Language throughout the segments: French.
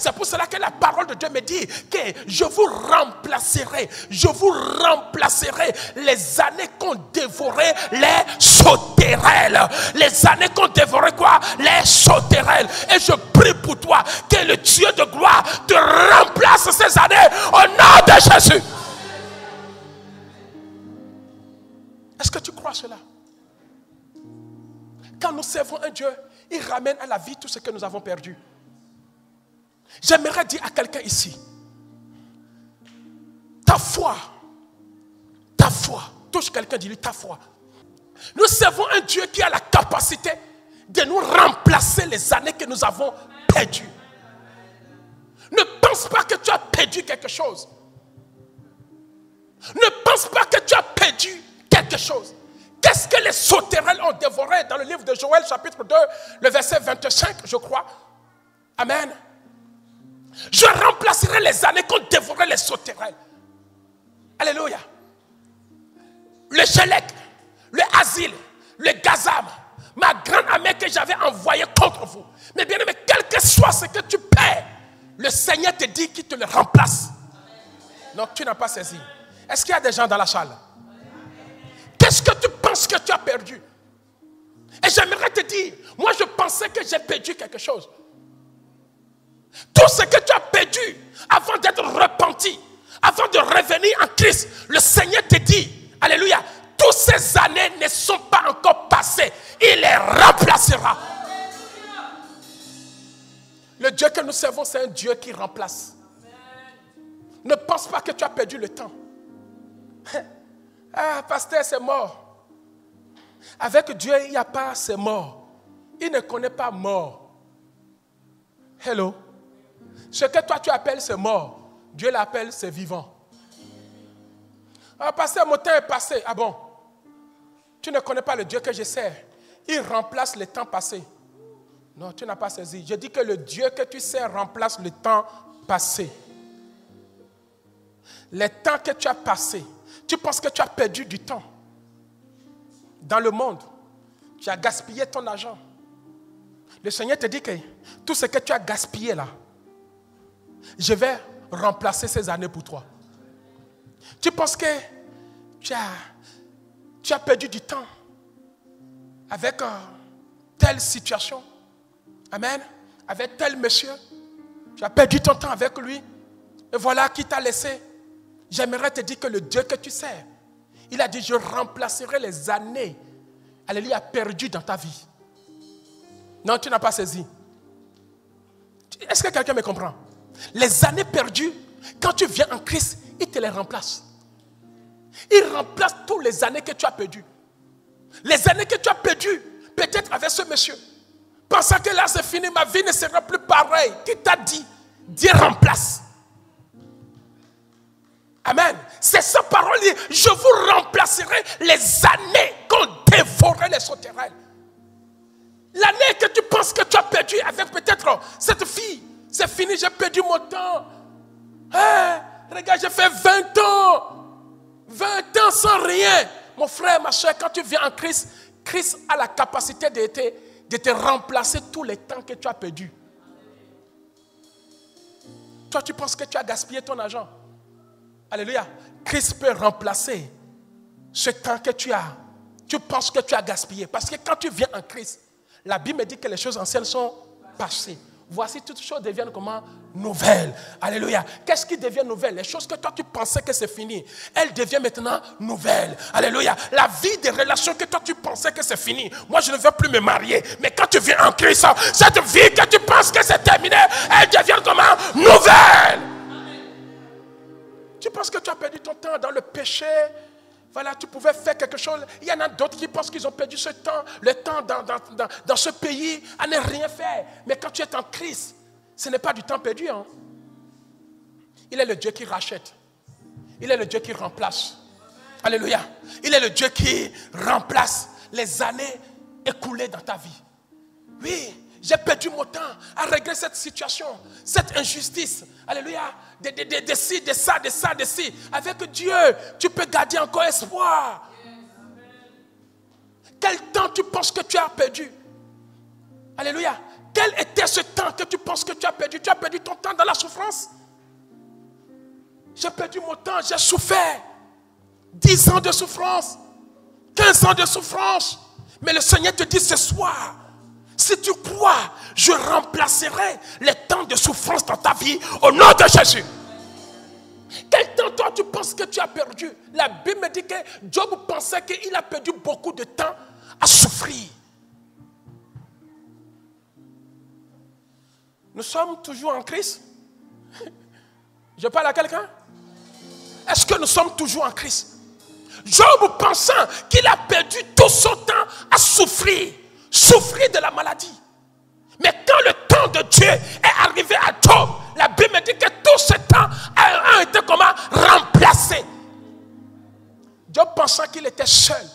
C'est pour cela que la parole de Dieu me dit que je vous remplacerai les années qu'ont dévoré les sauterelles. Les années qu'ont dévoré quoi? Les sauterelles. Et je prie pour toi que le Dieu de gloire te remplace ces années au nom de Jésus. Est-ce que tu crois cela? Quand nous servons un Dieu, il ramène à la vie tout ce que nous avons perdu. J'aimerais dire à quelqu'un ici, ta foi, touche quelqu'un, dis-lui ta foi. Nous servons un Dieu qui a la capacité de nous remplacer les années que nous avons perdues. Ne pense pas que tu as perdu quelque chose. Ne pense pas que tu as perdu quelque chose. Qu'est-ce que les sauterelles ont dévoré dans le livre de Joël, chapitre 2, le verset 25, je crois. Amen. Je remplacerai les années qu'ont dévoré les sauterelles. Alléluia. Le Shélek, le Asile, le Gazam, ma grande armée que j'avais envoyée contre vous. Mais bien aimé, quel que soit ce que tu perds, le Seigneur te dit qu'il te le remplace. Donc tu n'as pas saisi. Est-ce qu'il y a des gens dans la salle? Qu'est-ce que tu penses que tu as perdu? Et j'aimerais te dire, moi je pensais que j'ai perdu quelque chose. Tout ce que tu as perdu avant d'être repenti, avant de revenir en Christ, le Seigneur te dit, alléluia, toutes ces années ne sont pas encore passées. Il les remplacera. Le Dieu que nous servons, c'est un Dieu qui remplace. Ne pense pas que tu as perdu le temps. Ah, pasteur, c'est mort. Avec Dieu, il n'y a pas c'est mort. Il ne connaît pas mort. Hello. Ce que toi tu appelles c'est mort, Dieu l'appelle c'est vivant. Ah, pasteur, mon temps est passé. Ah bon? Tu ne connais pas le Dieu que je sers. Il remplace le temps passé. Non, tu n'as pas saisi. Je dis que le Dieu que tu sers remplace le temps passé. Le temps que tu as passé, tu penses que tu as perdu du temps. Dans le monde, tu as gaspillé ton argent. Le Seigneur te dit que tout ce que tu as gaspillé là, je vais remplacer ces années pour toi. Tu penses que tu as perdu du temps avec telle situation. Amen. Avec tel monsieur. Tu as perdu ton temps avec lui. Et voilà qui t'a laissé. J'aimerais te dire que le Dieu que tu sers, il a dit, je remplacerai les années, alléluia, perdues dans ta vie. Non, tu n'as pas saisi. Est-ce que quelqu'un me comprend? Les années perdues, quand tu viens en Christ, il te les remplace. Il remplace toutes les années que tu as perdues. Les années que tu as perdues, peut-être avec ce monsieur. Pensant que là c'est fini, ma vie ne sera plus pareille. Qui t'a dit? Dieu remplace. Amen. C'est sa parole. Je vous remplacerai les années qu'ont dévoré les sauterelles. L'année que tu penses que tu as perdu avec peut-être cette fille. C'est fini, j'ai perdu mon temps. Hey, regarde, j'ai fait 20 ans. 20 ans sans rien. Mon frère, ma soeur, quand tu viens en Christ, Christ a la capacité de te remplacer tous les temps que tu as perdu. Toi, tu penses que tu as gaspillé ton argent. Alléluia. Christ peut remplacer ce temps que tu penses que tu as gaspillé. Parce que quand tu viens en Christ, la Bible me dit que les choses anciennes sont passées. Voici toutes choses deviennent comment? Nouvelles. Alléluia. Qu'est-ce qui devient nouvelle? Les choses que toi tu pensais que c'est fini, elles deviennent maintenant nouvelles. Alléluia. La vie des relations que toi tu pensais que c'est fini. Moi je ne veux plus me marier. Mais quand tu viens en Christ, cette vie que tu penses que c'est terminé, elle devient comment? Nouvelle. Tu penses que tu as perdu ton temps dans le péché. Voilà, tu pouvais faire quelque chose. Il y en a d'autres qui pensent qu'ils ont perdu ce temps, le temps dans ce pays à ne rien faire. Mais quand tu es en Christ, ce n'est pas du temps perdu. Hein? Il est le Dieu qui rachète. Il est le Dieu qui remplace. Alléluia. Il est le Dieu qui remplace les années écoulées dans ta vie. Oui, j'ai perdu mon temps à régler cette situation, cette injustice. Alléluia. De ci, de ça, de ça, de ci. Avec Dieu, tu peux garder encore espoir. Quel temps tu penses que tu as perdu? Alléluia. Quelle était est ce temps que tu penses que tu as perdu? Tu as perdu ton temps dans la souffrance. J'ai perdu mon temps, j'ai souffert. 10 ans de souffrance, 15 ans de souffrance. Mais le Seigneur te dit ce soir, si tu crois, je remplacerai les temps de souffrance dans ta vie au nom de Jésus. Quel temps toi tu penses que tu as perdu? La Bible me dit que Job pensait qu'il a perdu beaucoup de temps à souffrir. Nous sommes toujours en Christ. Je parle à quelqu'un? Est-ce que nous sommes toujours en Christ? Job pensant qu'il a perdu tout son temps à souffrir. Souffrir de la maladie. Mais quand le temps de Dieu est arrivé à Job, la Bible me dit que tout ce temps a été comment? Remplacé. Job pensant qu'il était seul.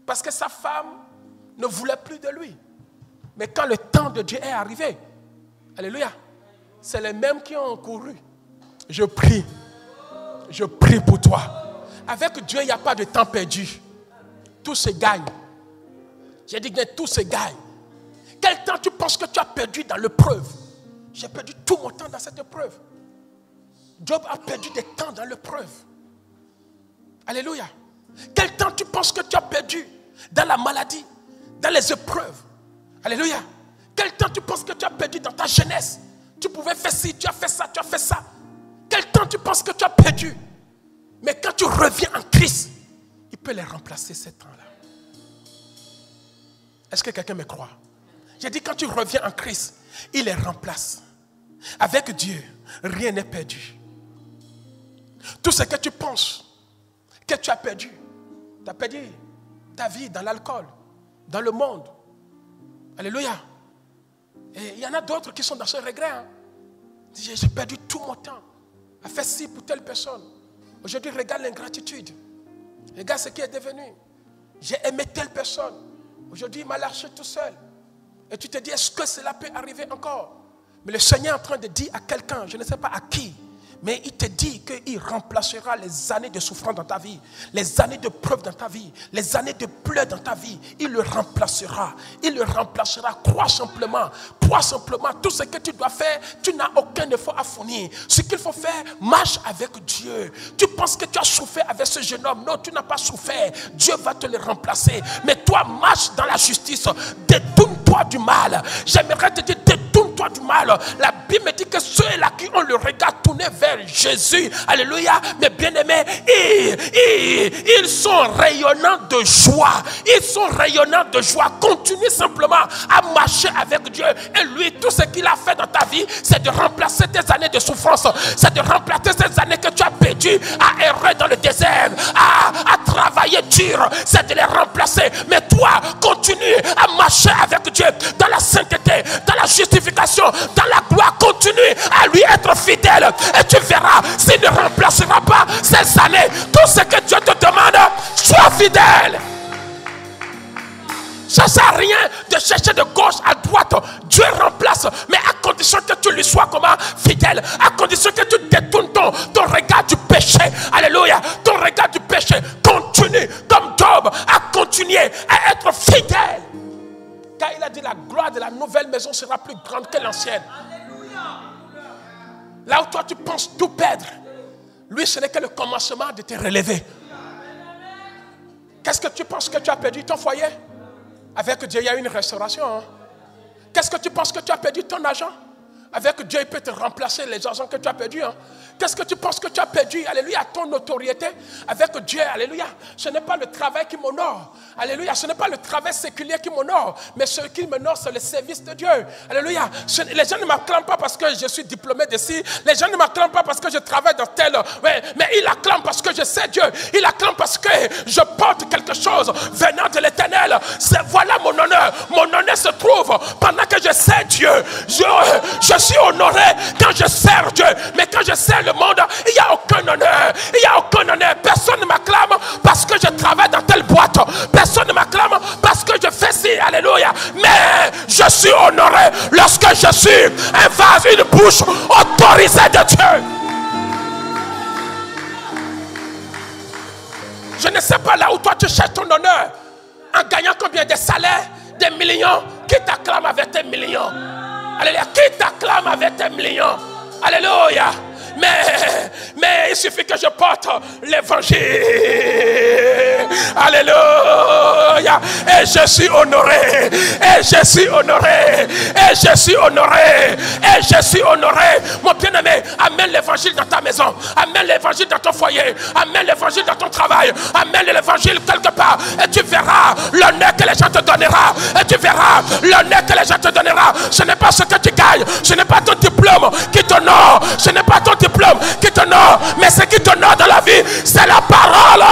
Parce que sa femme ne voulait plus de lui. Mais quand le temps de Dieu est arrivé, alléluia, c'est les mêmes qui ont couru. Je prie pour toi. Avec Dieu, il n'y a pas de temps perdu. Tout se gagne. J'ai dit que tout se gagne. Quel temps tu penses que tu as perdu dans l'épreuve? J'ai perdu tout mon temps dans cette épreuve. Job a perdu des temps dans l'épreuve. Alléluia. Quel temps tu penses que tu as perdu dans la maladie, dans les épreuves? Alléluia. Quel temps tu penses que tu as perdu dans ta jeunesse? Tu pouvais faire ci, tu as fait ça, tu as fait ça. Quel temps tu penses que tu as perdu? Mais quand tu reviens en Christ, il peut les remplacer ces temps-là. Est-ce que quelqu'un me croit? J'ai dit quand tu reviens en Christ, il les remplace. Avec Dieu, rien n'est perdu. Tout ce que tu penses que tu as perdu ta vie dans l'alcool, dans le monde. Alléluia. Et il y en a d'autres qui sont dans ce regret. Hein. J'ai perdu tout mon temps à faire ci pour telle personne. Aujourd'hui, regarde l'ingratitude. Regarde ce qui est devenu. J'ai aimé telle personne. Aujourd'hui, il m'a lâché tout seul. Et tu te dis, est-ce que cela peut arriver encore? Mais le Seigneur est en train de dire à quelqu'un, je ne sais pas à qui, mais il te dit qu'il remplacera les années de souffrance dans ta vie, les années de preuve dans ta vie, les années de pleurs dans ta vie. Il le remplacera. Il le remplacera. Crois simplement. Crois simplement. Tout ce que tu dois faire, tu n'as aucun effort à fournir. Ce qu'il faut faire, marche avec Dieu. Tu penses que tu as souffert avec ce jeune homme. Non, tu n'as pas souffert. Dieu va te le remplacer. Mais toi, marche dans la justice. Détourne-toi du mal. J'aimerais te dire, détourne-toi du mal. La Bible me dit que ceux-là qui ont le regard tourné vers Jésus, alléluia, mes bien-aimés, ils sont rayonnants de joie. Ils sont rayonnants de joie. Continue simplement à marcher avec Dieu. Et lui, tout ce qu'il a fait dans ta vie, c'est de remplacer tes années de souffrance. C'est de remplacer ces années que tu as perdues à errer dans le désert, à travailler dur. C'est de les remplacer. Mais toi, continue à marcher avec Dieu dans la sainteté, dans la justification, dans la gloire. Continue à lui être fidèle. Et tu verras, s'il ne remplacera pas ces années, tout ce que Dieu te demande, sois fidèle. Ça ne sert à rien de chercher de gauche à droite. Dieu remplace, mais à condition que tu lui sois comment? Fidèle. À condition que tu détournes ton regard du péché. Alléluia. Ton regard du péché. Continue, comme Job, à continuer à être fidèle. Car il a dit, la gloire de la nouvelle maison sera plus grande que l'ancienne. Là où toi tu penses tout perdre, lui ce n'est que le commencement de te relever. Qu'est-ce que tu penses que tu as perdu? Ton foyer? Avec Dieu il y a une restauration. Hein? Qu'est-ce que tu penses que tu as perdu? Ton argent? Avec Dieu il peut te remplacer les argents que tu as perdus. Hein? Qu'est-ce que tu penses que tu as perdu? Alléluia, ton notoriété. Avec Dieu, alléluia, ce n'est pas le travail qui m'honore. Alléluia, ce n'est pas le travail séculier qui m'honore. Mais ce qui m'honore, c'est le service de Dieu. Alléluia. Les gens ne m'acclament pas parce que je suis diplômé d'ici. Les gens ne m'acclament pas parce que je travaille dans tel... Ouais, mais ils acclament parce que je sais Dieu. Ils acclament parce que je porte quelque chose venant de l'Éternel. Voilà mon honneur. Mon honneur se trouve pendant que je sais Dieu. Je suis honoré quand je sers Dieu. Mais quand je sers le monde, il n'y a aucun honneur. Il n'y a aucun honneur. Personne ne m'acclame parce que je travaille dans telle boîte. Personne ne m'acclame parce que je fais ci. Alléluia. Mais je suis honoré lorsque je suis un vase, une bouche autorisée de Dieu. Je ne sais pas là où toi tu cherches ton honneur. En gagnant combien de salaires, des millions, qui t'acclament avec tes millions. Alléluia. Qui t'acclame avec tes millions? Alléluia. Mais il suffit que je porte l'évangile. Alléluia. Et je suis honoré. Et je suis honoré. Et je suis honoré. Et je suis honoré. Mon bien-aimé, amène l'évangile dans ta maison. Amène l'évangile dans ton foyer. Amène l'évangile dans ton travail. Amène l'évangile quelque part. Et tu verras l'honneur que les gens te donneront. Et tu verras l'honneur que les gens te donneront. Ce n'est pas ce que tu gagnes. Ce n'est pas ton diplôme qui t'honore. Ce n'est pas ton diplôme qui t'honore, mais ce qui t'honore dans la vie, c'est la parole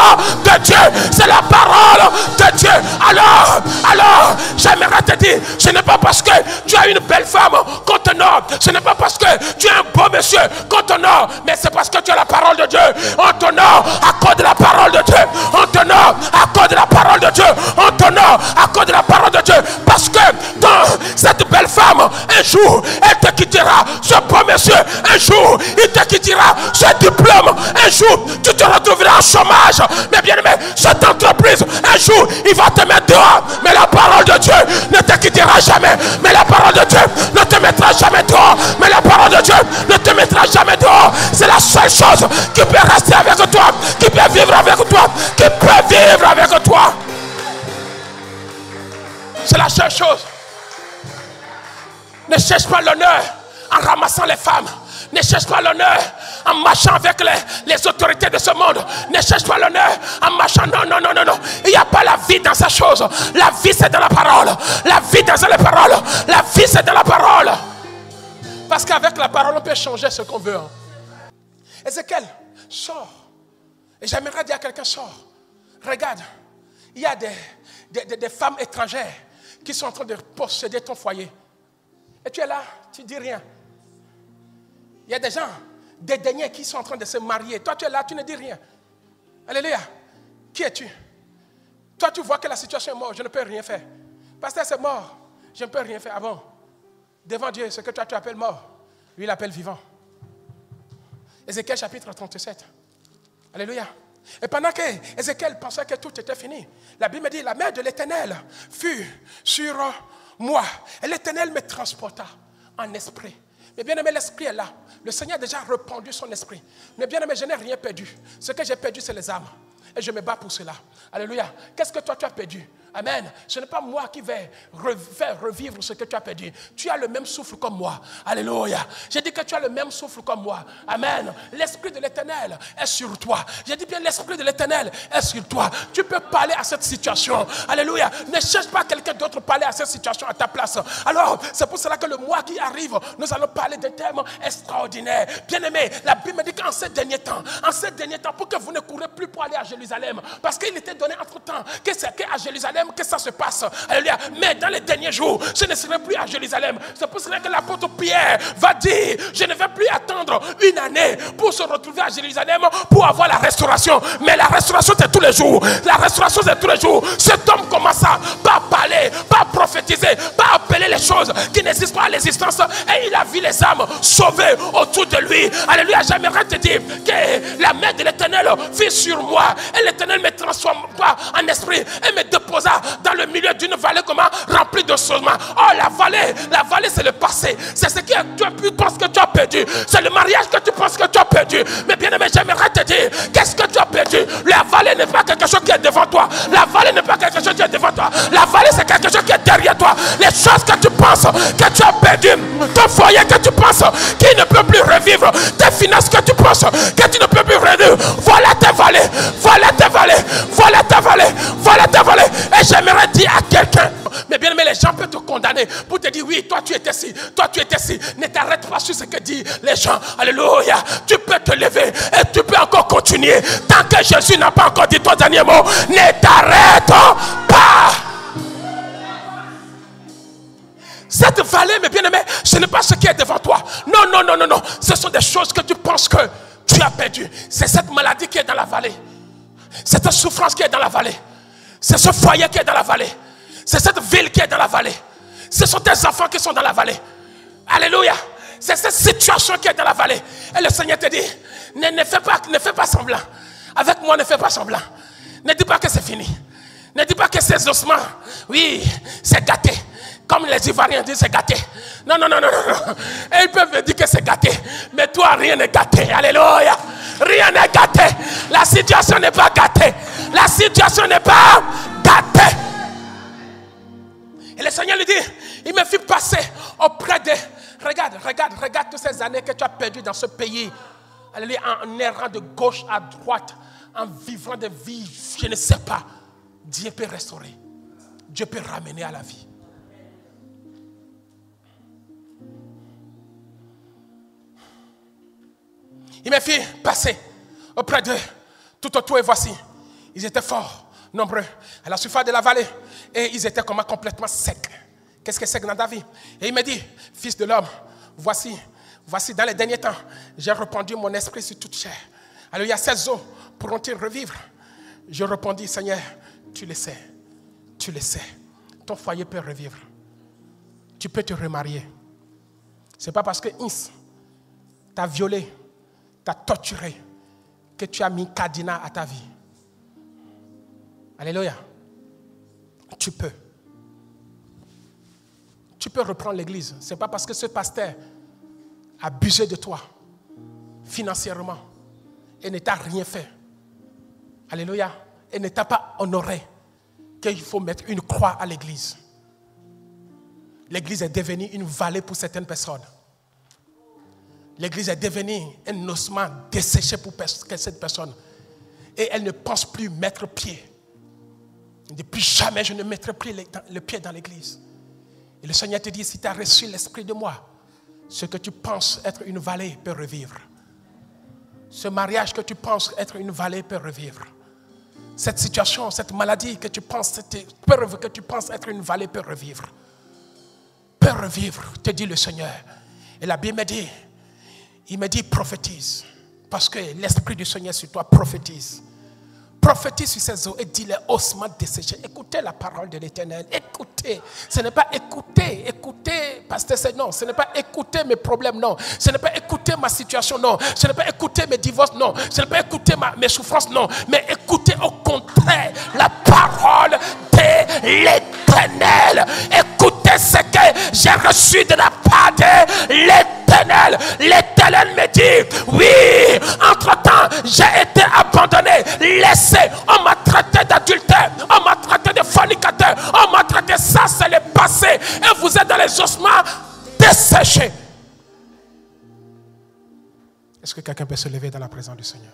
de Dieu. C'est la parole de Dieu. Alors, j'aimerais te dire, ce n'est pas parce que tu as une belle femme qu'on t'honore. Ce n'est pas parce que tu es un beau monsieur qu'on t'honore, mais c'est parce que tu as la parole de Dieu. On t'honore à cause de la parole de Dieu. On t'honore à cause de la parole de Dieu. On t'honore à cause de la parole de Dieu. Parce que dans cette belle femme, un jour, elle te quittera. Ce beau monsieur, un jour, il te quittera. Ce diplôme, un jour, tu te retrouveras en chômage. Mais bien aimé, cette entreprise, un jour, il va te mettre dehors. Mais la parole de Dieu ne te quittera jamais. Mais la parole de Dieu ne te mettra jamais dehors. Mais la parole de Dieu ne te mettra jamais dehors. C'est la seule chose qui peut rester avec toi, qui peut vivre avec toi, qui peut vivre avec toi. C'est la seule chose. Ne cherche pas l'honneur en ramassant les femmes. Ne cherche pas l'honneur en marchant avec les autorités de ce monde. Ne cherche pas l'honneur en marchant. Non. Il n'y a pas la vie dans ces choses. La vie, c'est dans la parole. La vie, dans la parole. La vie, c'est dans la parole. Parce qu'avec la parole, on peut changer ce qu'on veut. Ézéchiel, sors. Et j'aimerais dire à quelqu'un, sors. Regarde, il y a des femmes étrangères qui sont en train de posséder ton foyer. Et tu es là, tu ne dis rien. Il y a des gens, des derniers qui sont en train de se marier. Toi, tu es là, tu ne dis rien. Alléluia. Qui es-tu? Toi, tu vois que la situation est morte, je ne peux rien faire. Pasteur, c'est mort, je ne peux rien faire. Ah bon? Devant Dieu, ce que toi, tu appelles mort, lui, il appelle vivant. Ézéchiel chapitre 37. Alléluia. Et pendant que Ézéchiel pensait que tout était fini, la Bible dit, la main de l'Éternel fut sur moi. Et l'Éternel me transporta en esprit. Mais bien aimé, l'esprit est là. Le Seigneur a déjà répandu son esprit. Mais bien aimé, je n'ai rien perdu. Ce que j'ai perdu, c'est les âmes. Et je me bats pour cela. Alléluia. Qu'est-ce que toi, tu as perdu? Amen. Ce n'est pas moi qui vais faire revivre ce que tu as perdu. Tu as le même souffle comme moi. Alléluia. J'ai dit que tu as le même souffle comme moi. Amen. L'esprit de l'Éternel est sur toi. J'ai dit bien, l'esprit de l'Éternel est sur toi. Tu peux parler à cette situation. Alléluia. Ne cherche pas quelqu'un d'autre parler à cette situation à ta place. Alors, c'est pour cela que le mois qui arrive, nous allons parler de thèmes extraordinaires. Bien aimé, la Bible me dit qu'en ces derniers temps, pour que vous ne courez plus pour aller à Jérusalem, parce qu'il était donné entre temps que c'est qu'à Jérusalem que ça se passe. Alléluia. Mais dans les derniers jours, ce ne serait plus à Jérusalem. C'est pour cela que l'apôtre Pierre va dire, je ne vais plus attendre une année pour se retrouver à Jérusalem pour avoir la restauration. Mais la restauration, c'est tous les jours. La restauration, c'est tous les jours. Cet homme commença par parler, par prophétiser, par appeler les choses qui n'existent pas à l'existence. Et il a vu les âmes sauvées autour de lui. Alléluia. J'aimerais te dire que la main de l'Éternel fut sur moi. Et l'Éternel me transforma en esprit et me déposa dans le milieu d'une vallée remplie de saugements. Oh, la vallée c'est le passé. C'est ce que tu penses que tu as perdu. C'est le mariage que tu penses que tu as perdu. Mais bien aimé, j'aimerais te dire, qu'est-ce que tu as perdu? La vallée n'est pas quelque chose qui est devant toi. La vallée n'est pas quelque chose qui est devant toi. La vallée c'est quelque chose qui est derrière toi. Les choses que tu penses que tu as perdu, ton foyer que tu penses qui ne peut plus revivre, tes finances que tu penses que tu ne peux plus revivre, voilà tes vallées, voilà tes vallées, voilà tes vallées, voilà tes vallées. Et j'aimerais dire à quelqu'un, mais bien aimé, les gens peuvent te condamner pour te dire, oui, toi tu étais ci, toi tu étais ci. Ne t'arrête pas sur ce que disent les gens. Alléluia. Tu peux te lever et tu peux encore continuer. Tant que Jésus n'a pas encore dit ton dernier mot, ne t'arrête pas. Cette vallée, mes bien-aimés, ce n'est pas ce qui est devant toi. Non. Ce sont des choses que tu penses que tu as perdues. C'est cette maladie qui est dans la vallée. C'est cette souffrance qui est dans la vallée. C'est ce foyer qui est dans la vallée. C'est cette ville qui est dans la vallée. Ce sont tes enfants qui sont dans la vallée. Alléluia. C'est cette situation qui est dans la vallée. Et le Seigneur te dit, ne fais pas semblant. Avec moi, ne fais pas semblant. Ne dis pas que c'est fini. Ne dis pas que ces ossements, oui, c'est gâté. Comme les Ivoiriens disent, c'est gâté. Non, non, non, non, non. Et ils peuvent me dire que c'est gâté. Mais toi, rien n'est gâté. Alléluia. Rien n'est gâté. La situation n'est pas gâtée. La situation n'est pas gâtée. Et le Seigneur lui dit, il me fit passer auprès de... Regarde toutes ces années que tu as perdues dans ce pays. Alléluia, en errant de gauche à droite, en vivant des vies, je ne sais pas. Dieu peut restaurer. Dieu peut ramener à la vie. Il me fit passer auprès d'eux, tout autour, et voici, ils étaient fort nombreux à la surface de la vallée, et ils étaient comme complètement secs. Qu'est-ce que c'est que dans ta vie? Et il me dit, fils de l'homme, voici dans les derniers temps, j'ai répandu mon esprit sur toute chair. Alors il y a ces eaux, pourront-ils revivre? Je répondis, Seigneur, tu le sais, ton foyer peut revivre. Tu peux te remarier. Ce n'est pas parce que t'a violé, t'a torturé, que tu as mis cadenas à ta vie. Alléluia. Tu peux reprendre l'église. Ce n'est pas parce que ce pasteur a abusé de toi financièrement et ne t'a rien fait. Alléluia. Et ne t'a pas honoré qu'il faut mettre une croix à l'église. L'église est devenue une vallée pour certaines personnes. L'église est devenue un ossement desséché pour cette personne. Et elle ne pense plus mettre pied. Depuis jamais je ne mettrai plus le pied dans l'église. Et le Seigneur te dit, si tu as reçu l'esprit de moi, ce que tu penses être une vallée peut revivre. Ce mariage que tu penses être une vallée peut revivre. Cette situation, cette maladie que tu penses être une vallée peut revivre. Peut revivre, te dit le Seigneur. Et la Bible me dit, il me dit prophétise. Parce que l'esprit du Seigneur sur toi prophétise. Prophétise sur ces eaux et dis les ossements desséchés. Écoutez la parole de l'Éternel. Écoutez. Ce n'est pas écouter, pasteur, non. Ce n'est pas écouter mes problèmes, non. Ce n'est pas écouter ma situation, non. Ce n'est pas écouter mes divorces, non. Ce n'est pas écouter mes souffrances, non. Mais écoutez au contraire la parole de l'Éternel. Écoutez ce que j'ai reçu de la part de l'Éternel. L'Éternel me dit, oui, entre-temps, j'ai été abandonné, laissé. On m'a traité d'adultère, on m'a traité de fornicateur, on m'a traité, ça c'est le passé. Et vous êtes dans les ossements desséchés. Est-ce que quelqu'un peut se lever dans la présence du Seigneur?